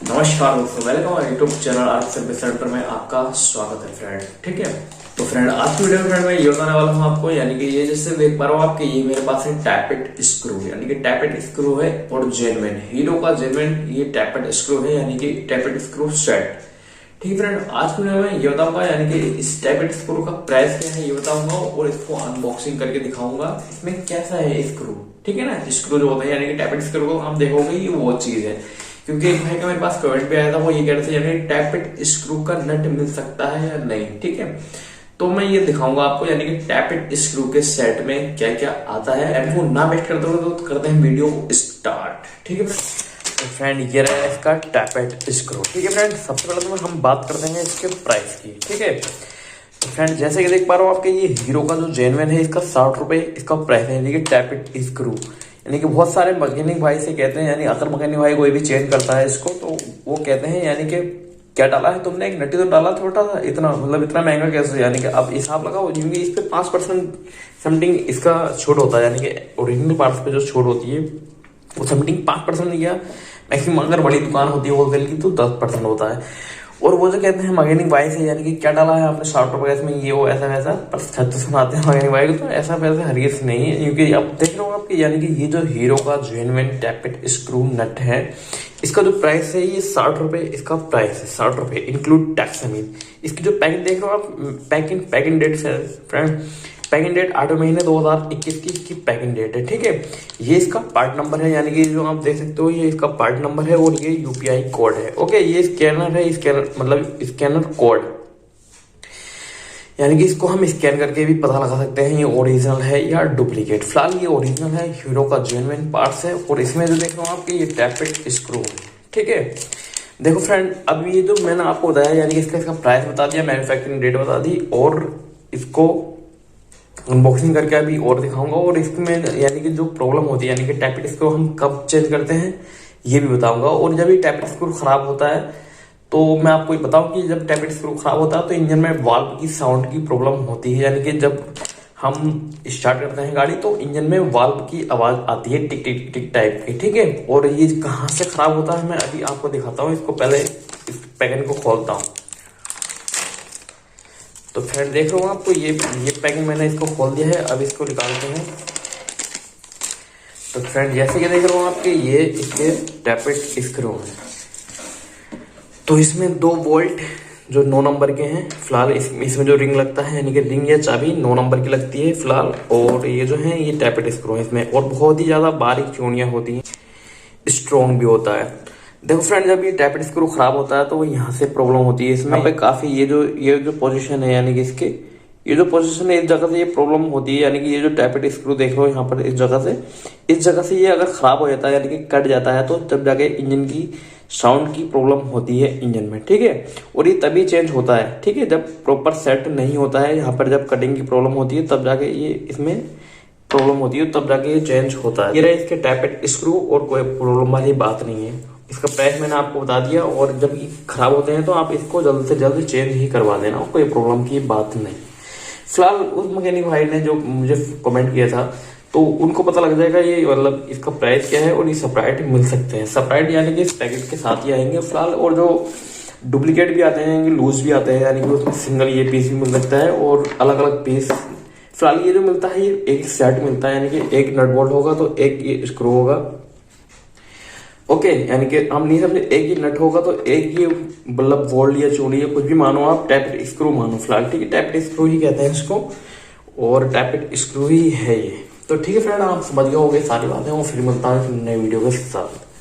नमस्कार दोस्तों, वेलकम और YouTube channel art service centre में आपका स्वागत है फ्रेंड। ठीक है, तो फ्रेंड आज की वीडियो में फ्रेंड मैं ये बताने वाला हूँ आपको, यानी कि ये जैसे देख पा रहा हूँ आपके, ये मेरे पास है टैपेट स्क्रू, यानी कि टैपेट स्क्रू है और जेन्युइन हीरो का जेन्युइन ये टैपेट स्क्रू है, यानी कि टैपेट स्क्रू सेट। ठीक फ्रेंड, आज की वीडियो में ये बताऊंगा, यानी कि इस टैपेट स्क्रू का प्राइस क्या है ये बताऊंगा और इसको अनबॉक्सिंग करके दिखाऊंगा इसमें कैसा है स्क्रू। ठीक है ना, स्क्रू जो होता है यानी कि टैपेट स्क्रू को आप देखोगे ये वो चीज है, क्योंकि एक भाई का मेरे पास कमेंट पे आया था, वो ये कह रहे थे यानी टैपेट स्क्रू का नट मिल सकता है या नहीं। ठीक है, तो मैं ये दिखाऊंगा आपको, यानी कि टैपेट स्क्रू के सेट में क्या क्या आता है। एंड वो ना वेस्ट करते हुए तो करते हैं वीडियो स्टार्ट। ठीक है तो फ्रेंड, ये रहा इसका टैपेट स्क्रू। ठीक है फ्रेंड, सबसे पहले तो हम बात करते हैं इसके प्राइस की। ठीक है तो फ्रेंड, जैसे कि देख पा रहे हो आपके, ये हीरो का जो जेन्युइन है इसका 60 रुपए इसका प्राइस है, यानी कि टैपेट स्क्रू। यानी कि बहुत सारे मैकेनिक भाई से कहते हैं, यानी अगर मैकेनिक भाई कोई भी चेंज करता है इसको तो वो कहते हैं यानी कि क्या डाला है तुमने, एक नटी तो डाला छोटा सा, इतना मतलब इतना महंगा कैसे। यानी कि अब हिसाब लगाओ, क्योंकि इस पे 5% समथिंग इसका छूट होता है, यानी कि ओरिजिनल पार्ट्स पे जो छूट होती है वो समथिंग 5% या मैक्सिमम अगर बड़ी दुकान होती है होलसेल की तो 10% होता है। और वो जो कहते हैं मैकेनिक भाई से, यानी कि क्या डाला है आपने 60 रुपए इसमें, ये वो ऐसा वैसा, पर सच तो सुनाते हैं मैकेनिक भाई को, तो ऐसा वैसा हरगिज नहीं है। क्योंकि अब देख रहे हो आपके, यानी कि ये जो हीरो का जेन्युइन टैपेट स्क्रू नट है, इसका जो प्राइस है ये 60 रुपए इसका प्राइस है, 60 रुपए इंक्लूड टैक्स समेत। इसकी जो पैकिंग देख रहे हो आप, पैकिंग डेट से फ्रेंड, पैकिंग डेट 8 महीने 2021 की इसकी पैकिंग डेट है। ठीक है, ये इसका पार्ट नंबर है, यानी कि जो आप देख सकते हो ये इसका पार्ट नंबर है और ये यूपीआई कोड है। ओके, ये स्कैनर है, स्कैनर मतलब स्कैनर कोड, यानी कि इसको हम स्कैन करके भी पता लगा सकते हैं ये ओरिजिनल है या डुप्लीकेट। फिलहाल ये ओरिजिनल है, हीरो का जेन्युइन पार्ट्स है और इसमें जो देख रहे हो आपके ये टैपेट स्क्रू है। ठीक है, देखो फ्रेंड, अब ये जो मैंने आपको बताया, यानी कि इसका प्राइस बता दिया, मैन्युफैक्चरिंग डेट बता दी और इसको अनबॉक्सिंग करके अभी और दिखाऊंगा, और इसमें यानी कि जो प्रॉब्लम होती है, यानी कि टैपेट स्क्रू हम कब चेंज करते हैं ये भी बताऊंगा। और जब ये टैपेट स्क्रू खराब होता है तो मैं आपको बताऊं कि जब टैपेट स्क्रू खराब होता है तो इंजन में वाल्व की साउंड की प्रॉब्लम होती है, यानी कि जब हम स्टार्ट करते हैं गाड़ी तो इंजन में वाल्व की आवाज आती है, टिक टिक टिक टाइप की। ठीक है, और ये कहाँ से खराब होता है मैं अभी आपको दिखाता हूँ। इसको पहले इस पैकेट को खोलता हूँ। तो फ्रेंड देख रहे हो आपको, ये पैकिंग मैंने इसको खोल दिया है, अब इसको निकालते हैं। तो फ्रेंड जैसे कि देख रहे हो आपके, ये इसके टैपेट स्क्रू है। तो इसमें 2 बोल्ट जो 9 नंबर के हैं फिलहाल, इसमें जो रिंग लगता है, यानी कि रिंग या चाबी 9 नंबर की लगती है फिलहाल। और ये जो है ये टैपेट स्क्रू है इसमें, और बहुत ही ज्यादा बारीक चूड़ियां होती हैं, स्ट्रॉन्ग भी होता है। देखो फ्रेंड, जब ये टैपेट स्क्रू खराब होता है तो यहाँ से प्रॉब्लम होती है इसमें पे काफी, ये जो पोजीशन है, यानी कि इसके ये जो पोजीशन है इस जगह से ये प्रॉब्लम होती है, यानी कि ये जो टैपेट स्क्रू देख लो यहाँ पर, इस जगह से ये अगर खराब हो जाता है, यानी कि कट जाता है, तो तब जाके इंजन की साउंड की प्रॉब्लम होती है इंजन में। ठीक है, और ये तभी चेंज होता है। ठीक है, जब प्रॉपर सेट नहीं होता है, यहाँ पर जब कटिंग की प्रॉब्लम होती है तब जाके ये इसमें प्रॉब्लम होती है, तब जाके ये चेंज होता है। ये रहे इसके टैपेट स्क्रू, और कोई प्रॉब्लम वाली बात नहीं है। इसका प्राइस मैंने आपको बता दिया, और जब ये खराब होते हैं तो आप इसको जल्द से जल्द चेंज ही करवा देना, कोई प्रॉब्लम की बात नहीं। फिलहाल उस मैकेनिक भाई ने जो मुझे कमेंट किया था तो उनको पता लग जाएगा ये मतलब इसका प्राइस क्या है, और ये सेपरेट मिल सकते हैं, सेपरेट यानी कि इस पैकेट के साथ ही आएंगे फिलहाल। और जो डुप्लीकेट भी आते हैं, लूज भी आते हैं, यानी कि उसमें सिंगल ये पीस भी मिल सकता है और अलग अलग पीस। फिलहाल ये जो मिलता है ये एक सेट मिलता है, यानी कि एक नट बोल्ट होगा तो एक ये स्क्रू होगा। ओके, यानी कि हम नहीं समझे, एक ही नट होगा तो एक ये मतलब बोल्ट या चूड़ी या कुछ भी मानो आप, टैपेट स्क्रू मानो फिलहाल। ठीक है, टैपेट स्क्रू ही कहते हैं इसको, और टैपेट स्क्रू ही है ये। तो ठीक है फ्रेंड, आप समझ गए होंगे सारी बातें, और फिर मिलता है नए वीडियो के साथ।